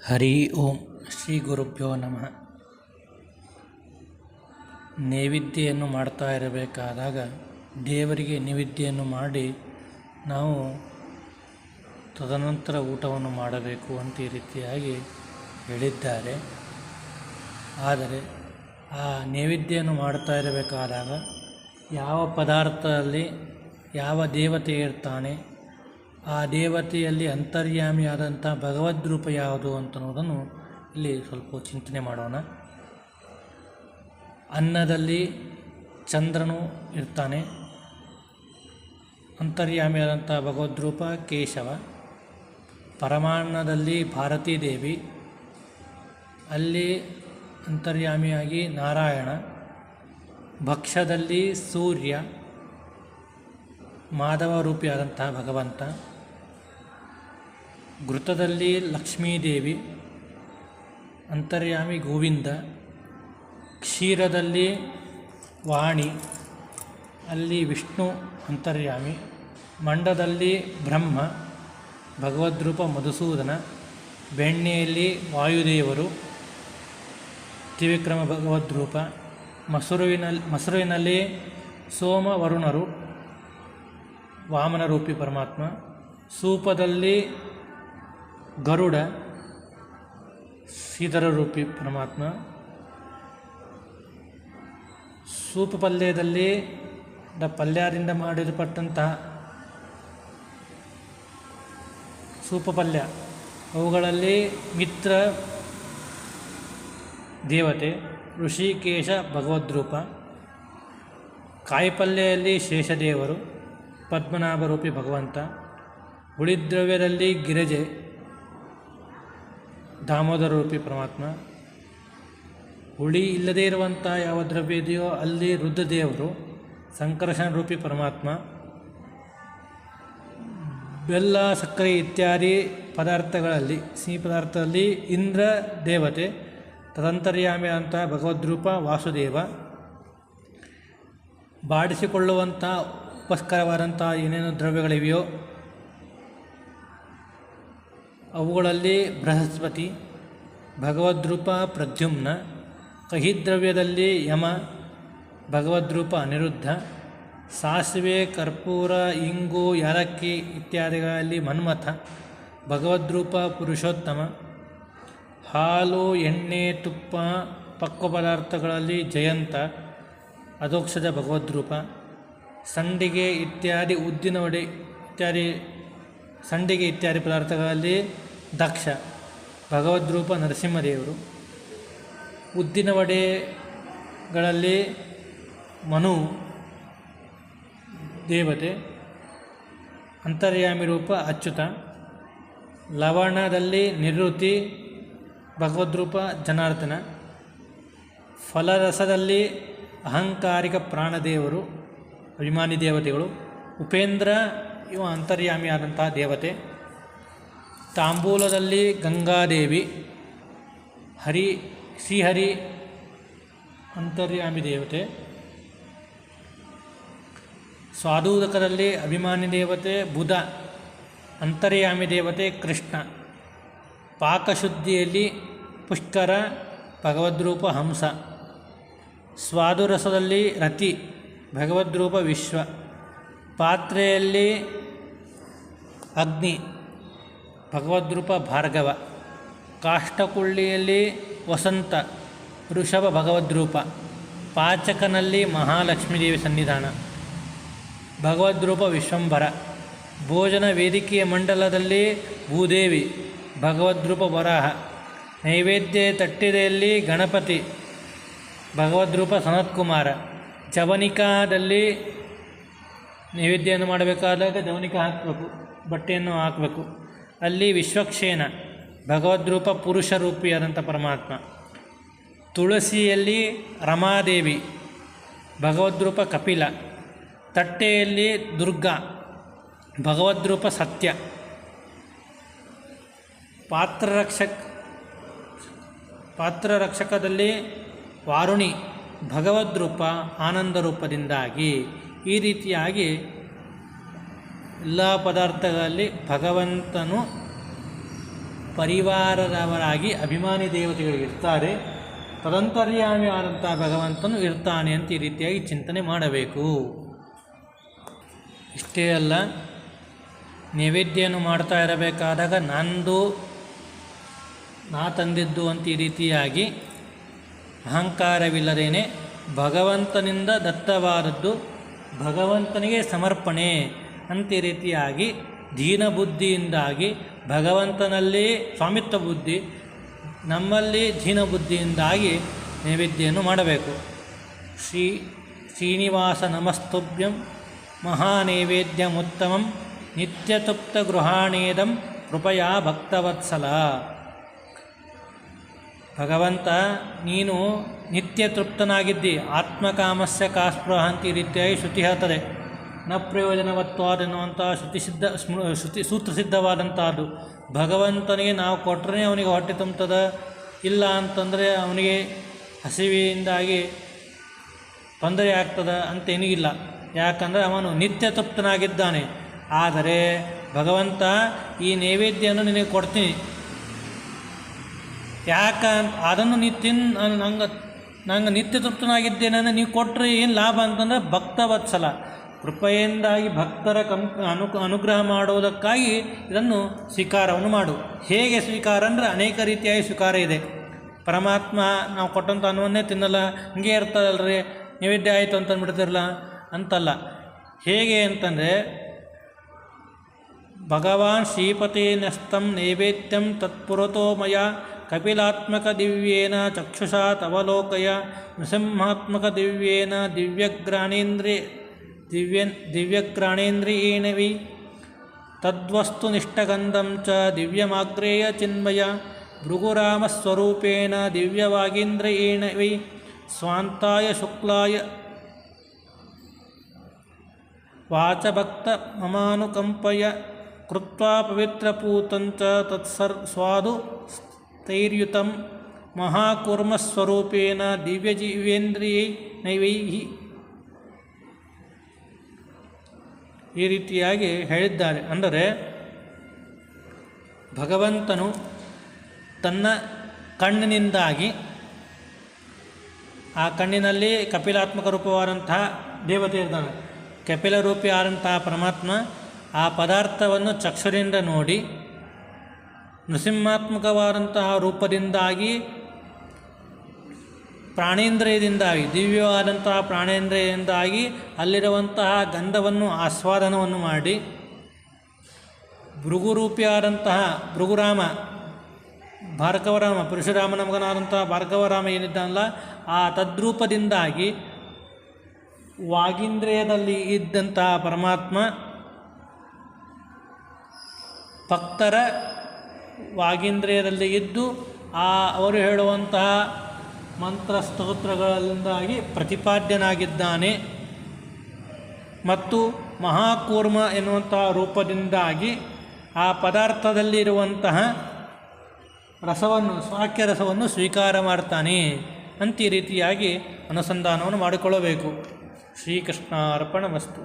ಹರಿ ಓಂ ಶ್ರೀ ಗುರುಭ್ಯೋ ನಮಃ. ನೈವೇದ್ಯವನ್ನು ಮಾಡ್ತಾ ಇರಬೇಕಾದಾಗ ದೇವರಿಗೆ ನೈವೇದ್ಯವನ್ನು ಮಾಡಿ ನಾವು ತದನಂತರ ಊಟವನ್ನು ಮಾಡಬೇಕು ಅಂತ ಈ ರೀತಿಯಾಗಿ ಹೇಳಿದ್ದಾರೆ. ಆದರೆ ಆ ನೈವೇದ್ಯವನ್ನು ಮಾಡ್ತಾ ಇರಬೇಕಾದಾಗ ಯಾವ ಪದಾರ್ಥದಲ್ಲಿ ಯಾವ ದೇವತೆ ಇರ್ತಾನೆ, ಆ ದೇವತೆಯಲ್ಲಿ ಅಂತರ್ಯಾಮಿಯಾದಂಥ ಭಗವದ್ರೂಪ ಯಾವುದು ಅಂತನ್ನೋದನ್ನು ಇಲ್ಲಿ ಸ್ವಲ್ಪ ಚಿಂತನೆ ಮಾಡೋಣ. ಅನ್ನದಲ್ಲಿ ಚಂದ್ರನು ಇರ್ತಾನೆ, ಅಂತರ್ಯಾಮಿಯಾದಂಥ ಭಗವದ್ರೂಪ ಕೇಶವ. ಪರಮಾನ್ನದಲ್ಲಿ ಭಾರತೀ ದೇವಿ, ಅಲ್ಲಿ ಅಂತರ್ಯಾಮಿಯಾಗಿ ನಾರಾಯಣ. ಭಕ್ಷ್ಯದಲ್ಲಿ ಸೂರ್ಯ, ಮಾಧವ ರೂಪಿಯಾದಂತಹ ಭಗವಂತ. ಘೃತದಲ್ಲಿ ಲಕ್ಷ್ಮೀದೇವಿ, ಅಂತರ್ಯಾಮಿ ಗೋವಿಂದ. ಕ್ಷೀರದಲ್ಲಿ ವಾಣಿ, ಅಲ್ಲಿ ವಿಷ್ಣು ಅಂತರ್ಯಾಮಿ. ಮಂಡದಲ್ಲಿ ಬ್ರಹ್ಮ, ಭಗವದ್ರೂಪ ಮಧುಸೂದನ. ಬೆಣ್ಣೆಯಲ್ಲಿ ವಾಯುದೇವರು, ತ್ರಿವಿಕ್ರಮ ಭಗವದ್ರೂಪ. ಮೊಸರುವಿನಲ್ಲಿ ಸೋಮ ವರುಣರು, ವಾಮನರೂಪಿ ಪರಮಾತ್ಮ. ಸೂಪದಲ್ಲಿ ಗರುಡ, ಶ್ರೀಧರರೂಪಿ ಪರಮಾತ್ಮ. ಸೂಪ ಪಲ್ಯದಲ್ಲಿ ಪಲ್ಯದಿಂದ ಮಾಡಿರಲ್ಪಟ್ಟಂತಹ ಸೂಪ ಪಲ್ಯ, ಅವುಗಳಲ್ಲಿ ಮಿತ್ರ ದೇವತೆ ಋಷಿಕೇಶ ಭಗವದ್ರೂಪ. ಕಾಯಿಪಲ್ಯದಲ್ಲಿ ಶೇಷದೇವರು, ಪದ್ಮನಾಭರೂಪಿ ಭಗವಂತ. ಹುಳಿದ್ರವ್ಯದಲ್ಲಿ ಗಿರಿಜೆ, ದಾಮೋದರ ರೂಪಿ ಪರಮಾತ್ಮ. ಹುಳಿ ಇಲ್ಲದೇ ಇರುವಂಥ ಯಾವ ದ್ರವ್ಯ ಇದೆಯೋ ಅಲ್ಲಿ ರುದ್ರದೇವರು, ಸಂಕರ್ಷಣ ರೂಪಿ ಪರಮಾತ್ಮ. ಬೆಲ್ಲ, ಸಕ್ಕರೆ ಇತ್ಯಾದಿ ಪದಾರ್ಥಗಳಲ್ಲಿ, ಸಿಹಿ ಪದಾರ್ಥದಲ್ಲಿ ಇಂದ್ರ ದೇವತೆ, ತದಂತರ್ಯಾಮಿ ಅಂತ ಭಗವದ್ರೂಪ ವಾಸುದೇವ. ಬಾಡಿಸಿಕೊಳ್ಳುವಂಥ ಉಪಸ್ಕರವಾದಂಥ ಏನೇನು ದ್ರವ್ಯಗಳಿವೆಯೋ ಅವುಗಳಲ್ಲಿ ಬೃಹಸ್ಪತಿ, ಭಗವದ್ರೂಪ ಪ್ರದ್ಯುಮ್ನ. ಕಹಿದ್ರವ್ಯದಲ್ಲಿ ಯಮ, ಭಗವದ್ರೂಪ ಅನಿರುದ್ಧ. ಸಾಸಿವೆ, ಕರ್ಪೂರ, ಇಂಗು, ಯಾಲಕ್ಕಿ ಇತ್ಯಾದಿಗಳಲ್ಲಿ ಮನ್ಮಥ, ಭಗವದ್ರೂಪ ಪುರುಷೋತ್ತಮ. ಹಾಲು, ಎಣ್ಣೆ, ತುಪ್ಪ, ಪಕ್ವ ಪದಾರ್ಥಗಳಲ್ಲಿ ಜಯಂತ, ಅಧೋಕ್ಷಜ ಭಗವದ್ರೂಪ. ಸಂಡಿಗೆ ಇತ್ಯಾದಿ, ಉದ್ದಿನ ವಡೆ ಇತ್ಯಾದಿ, ಸಂಡಿಗೆ ಇತ್ಯಾದಿ ಪದಾರ್ಥಗಳಲ್ಲಿ ದಕ್ಷ, ಭಗವದ್ರೂಪ ನರಸಿಂಹದೇವರು. ಉದ್ದಿನ ವಡೆಗಳಲ್ಲಿ ಮನು ದೇವತೆ, ಅಂತರ್ಯಾಮಿ ರೂಪ ಅಚ್ಯುತ. ಲವಣದಲ್ಲಿ ನಿವೃತ್ತಿ, ಭಗವದ್ರೂಪ ಜನಾರ್ದನ. ಫಲರಸದಲ್ಲಿ ಅಹಂಕಾರಿಕ ಪ್ರಾಣದೇವರು, ಅಭಿಮಾನಿ ದೇವತೆಗಳು. ಉಪೇಂದ್ರ ಇವ ಅಂತರ್ಯಾಮಿಯಾದಂತಹ ದೇವತೆ. ತಾಂಬೂಲದಲ್ಲಿ ಗಂಗಾದೇವಿ, ಶ್ರೀಹರಿ ಅಂತರ್ಯಾಮಿ ದೇವತೆ. ಸ್ವಾದೂದಕದಲ್ಲಿ ಅಭಿಮಾನಿ ದೇವತೆ ಬುಧ, ಅಂತರ್ಯಾಮಿ ದೇವತೆ ಕೃಷ್ಣ. ಪಾಕಶುದ್ಧಿಯಲ್ಲಿ ಪುಷ್ಕರ, ಭಗವದ್ರೂಪ ಹಂಸ. ಸ್ವಾದುರಸದಲ್ಲಿ ರತಿ, ಭಗವದ್ರೂಪ ವಿಶ್ವ. ಪಾತ್ರೆಯಲ್ಲಿ ಅಗ್ನಿ, ಭಗವದ್ರೂಪ ಭಾರ್ಗವ. ಕಾಷ್ಟಕುಳ್ಳಿಯಲ್ಲಿ ವಸಂತ, ವೃಷಭ ಭಗವದ್ರೂಪ. ಪಾಚಕನಲ್ಲಿ ಮಹಾಲಕ್ಷ್ಮೀದೇವಿ ಸನ್ನಿಧಾನ, ಭಗವದ್ರೂಪ ವಿಶ್ವಂಭರ. ಭೋಜನ ವೇದಿಕೆಯ ಮಂಡಲದಲ್ಲಿ ಭೂದೇವಿ, ಭಗವದ್ರೂಪ ವರಾಹ. ನೈವೇದ್ಯ ತಟ್ಟಿದೆಯಲ್ಲಿ ಗಣಪತಿ, ಭಗವದ್ರೂಪ ಸನತ್ಕುಮಾರ. ಜವನಿಕಾದಲ್ಲಿ ನೈವೇದ್ಯವನ್ನು ಮಾಡಬೇಕಾದಾಗ ಜವನಿಕಾ ಹಾಕಬೇಕು, ಬಟ್ಟೆಯನ್ನು ಹಾಕಬೇಕು. ಅಲ್ಲಿ ವಿಶ್ವಕ್ಷೇನ, ಭಗವದ್ರೂಪ ಪುರುಷ ರೂಪಿಯಾದಂಥ ಪರಮಾತ್ಮ. ತುಳಸಿಯಲ್ಲಿ ರಮಾದೇವಿ, ಭಗವದ್ರೂಪ ಕಪಿಲ. ತಟ್ಟೆಯಲ್ಲಿ ದುರ್ಗಾ, ಭಗವದ್ರೂಪ ಸತ್ಯ. ಪಾತ್ರರಕ್ಷಕದಲ್ಲಿ ವಾರುಣಿ, ಭಗವದ್ರೂಪ ಆನಂದ ರೂಪದಿಂದಾಗಿ. ಈ ರೀತಿಯಾಗಿ ಎಲ್ಲ ಪದಾರ್ಥಗಳಲ್ಲಿ ಭಗವಂತನು ಪರಿವಾರದವರಾಗಿ ಅಭಿಮಾನಿ ದೇವತೆಗಳಿರ್ತಾರೆ, ತದಂತರ್ಯಾಮಿ ಆದಂಥ ಭಗವಂತನು ಇರ್ತಾನೆ ಅಂತ ಈ ರೀತಿಯಾಗಿ ಚಿಂತನೆ ಮಾಡಬೇಕು. ಇಷ್ಟೇ ಅಲ್ಲ, ನೈವೇದ್ಯವನ್ನು ಮಾಡ್ತಾ ಇರಬೇಕಾದಾಗ ನಾ ತಂದಿದ್ದು ಅಂತ ಈ ರೀತಿಯಾಗಿ ಅಹಂಕಾರವಿಲ್ಲದೇನೆ ಭಗವಂತನಿಂದ ದತ್ತವಾದದ್ದು ಭಗವಂತನಿಗೆ ಸಮರ್ಪಣೆ ಅಂತ ಈ ರೀತಿಯಾಗಿ ದೀನಬುದ್ಧಿಯಿಂದಾಗಿ ಭಗವಂತನಲ್ಲಿ ಸ್ವಾಮಿತ್ವ ಬುದ್ಧಿ, ನಮ್ಮಲ್ಲಿ ದೀನಬುದ್ಧಿಯಿಂದಾಗಿ ನೈವೇದ್ಯವನ್ನು ಮಾಡಬೇಕು. ಶ್ರೀನಿವಾಸ ನಮಸ್ತುಭ್ಯಂ ಮಹಾನೈವೇದ್ಯಮುತ್ತಮಂ ನಿತ್ಯತೃಪ್ತ ಗೃಹಾಣೇದಂ ಕೃಪಯಾ ಭಕ್ತವತ್ಸಲ. ಭಗವಂತ ನೀನು ನಿತ್ಯ ತೃಪ್ತನಾಗಿದ್ದಿ, ಆತ್ಮಕಾಮಸ್ಯ ಕಾಸ್ಪೃಹ ಅಂತ ಈ ರೀತಿಯಾಗಿ ಶ್ರುತಿ ಹೇಳ್ತದೆ. ನ ಪ್ರಯೋಜನವತ್ವಾದ ಎನ್ನುವಂಥ ಶ್ರುತಿ ಸೂತ್ರಸಿದ್ಧವಾದಂಥದ್ದು. ಭಗವಂತನಿಗೆ ನಾವು ಕೊಟ್ಟರೆ ಅವನಿಗೆ ಹೊಟ್ಟೆ ತುಂಬುತ್ತದ, ಇಲ್ಲ ಅಂತಂದರೆ ಅವನಿಗೆ ಹಸಿವೆಯಿಂದಾಗಿ ತೊಂದರೆ ಆಗ್ತದೆ ಅಂತೇನೂ ಇಲ್ಲ. ಯಾಕಂದರೆ ಅವನು ನಿತ್ಯ ತೃಪ್ತನಾಗಿದ್ದಾನೆ. ಆದರೆ ಭಗವಂತ ಈ ನೈವೇದ್ಯವನ್ನು ನಿನಗೆ ಕೊಡ್ತೀನಿ, ಯಾಕಂತ ಅದನ್ನು ನೀ ನಂಗೆ ನಿತ್ಯ ತೃಪ್ತನಾಗಿದ್ದೇನೆ, ನೀವು ಕೊಟ್ಟರೆ ಏನು ಲಾಭ ಅಂತಂದರೆ ಭಕ್ತವತ್ಸಲ, ಕೃಪೆಯಿಂದಾಗಿ ಭಕ್ತರ ಅನುಗ್ರಹ ಮಾಡುವುದಕ್ಕಾಗಿ ಇದನ್ನು ಸ್ವೀಕಾರವನ್ನು ಮಾಡು. ಹೇಗೆ ಸ್ವೀಕಾರ ಅಂದರೆ ಅನೇಕ ರೀತಿಯಾಗಿ ಸ್ವೀಕಾರ ಇದೆ. ಪರಮಾತ್ಮ ನಾವು ಕೊಟ್ಟಂಥ ಅನ್ನವನ್ನೇ ತಿನ್ನಲ್ಲ, ಹಿಂಗೆ ಇರ್ತದಲ್ರಿ, ನೈವೇದ್ಯ ಆಯಿತು ಅಂತ ಅಂದ್ಬಿಡ್ತಿರಲ್ಲ ಅಂತಲ್ಲ. ಹೇಗೆ ಅಂತಂದರೆ ಭಗವಾನ್ ಶ್ರೀಪತಿ ನಸ್ತಂ ನೈವೇದ್ಯಂ ತತ್ಪುರತೋ ಮಯ ಕಪಿಲಾತ್ಮಕ ದಿವ್ಯೇನ ಚಕ್ಷುಷಾ ತವಲೋಕಯ ನೃಸಿಂಹಾತ್ಮಕ ದಿವ್ಯೇನ ದಿವ್ಯಗ್ರಾಣೇಂದ್ರಿಯೇಣವಿ ತದ್ವಸ್ತು ನಿಷ್ಠಗಂಧಂ ಚ ದಿವ್ಯಮಾಗ್ರೇಯ ಚಿನ್ಮಯ ಭೃಗುರಾಮಸ್ವರೂಪೇಣ ದಿವ್ಯವಾಗೀಂದ್ರಿಯೇಣವಿ ಸ್ವಾಂತಾಯ ಶುಕ್ಲಾಯ ವಾಚಭಕ್ತ ಮಮಾನುಕಂಪಯ ಕೃತ್ವಾ ಪವಿತ್ರಪೂತಂಚ ತತ್ಸ್ವಾದು ಸ್ಥೈರ್ಯುತಂ ಮಹಾಕೂರ್ಮಸ್ವರೂಪೇಣ ದಿವ್ಯಜೀವೇಂದ್ರಿಯೈನೈವೈಹಿ. ಈ ರೀತಿಯಾಗಿ ಹೇಳಿದ್ದಾರೆ. ಅಂದರೆ ಭಗವಂತನು ತನ್ನ ಕಣ್ಣಿನಿಂದಾಗಿ, ಆ ಕಣ್ಣಿನಲ್ಲಿ ಕಪಿಲಾತ್ಮಕ ರೂಪವಾದಂತಹ ದೇವತೆ ಇರ್ತಾನೆ, ಕಪಿಲ ರೂಪಿ ಆದಂತಹ ಪರಮಾತ್ಮ ಆ ಪದಾರ್ಥವನ್ನು ಚಕ್ಷುರಿಂದ ನೋಡಿ ನೃಸಿಂಹಾತ್ಮಕವಾದಂತಹ ರೂಪದಿಂದಾಗಿ ಪ್ರಾಣೇಂದ್ರಿಯದಿಂದಾಗಿ ದಿವ್ಯವಾದಂತಹ ಪ್ರಾಣೇಂದ್ರಿಯದಿಂದಾಗಿ ಅಲ್ಲಿರುವಂತಹ ಗಂಧವನ್ನು ಆಸ್ವಾದನವನ್ನು ಮಾಡಿ ಭೃಗುರೂಪಿಯಾದಂತಹ ಭೃಗುರಾಮ ಭಾರ್ಗವರಾಮ ಪರಶುರಾಮನ ಮಗನಾದಂತಹ ಭಾರ್ಗವರಾಮ ಏನಿದ್ದಾನಲ್ಲ ಆ ತದ್ರೂಪದಿಂದಾಗಿ ವಾಗೀಂದ್ರಿಯದಲ್ಲಿ ಇದ್ದಂತಹ ಪರಮಾತ್ಮ ಭಕ್ತರ ವಾಗೀಂದ್ರಿಯದಲ್ಲಿ ಇದ್ದು ಅವರು ಹೇಳುವಂತಹ ಮಂತ್ರ ಸ್ತೋತ್ರಗಳಿಂದಾಗಿ ಪ್ರತಿಪಾದ್ಯನಾಗಿದ್ದಾನೆ. ಮತ್ತು ಮಹಾಕೂರ್ಮ ಎನ್ನುವಂತಹ ರೂಪದಿಂದಾಗಿ ಆ ಪದಾರ್ಥದಲ್ಲಿರುವಂತಹ ರಸವನ್ನು, ಸ್ವಾಕ್ಯ ರಸವನ್ನು ಸ್ವೀಕಾರ ಮಾಡ್ತಾನೆ ಅಂತ ಈ ರೀತಿಯಾಗಿ ಅನುಸಂಧಾನವನ್ನು ಮಾಡಿಕೊಳ್ಳಬೇಕು. ಶ್ರೀಕೃಷ್ಣ ಅರ್ಪಣಮಸ್ತು.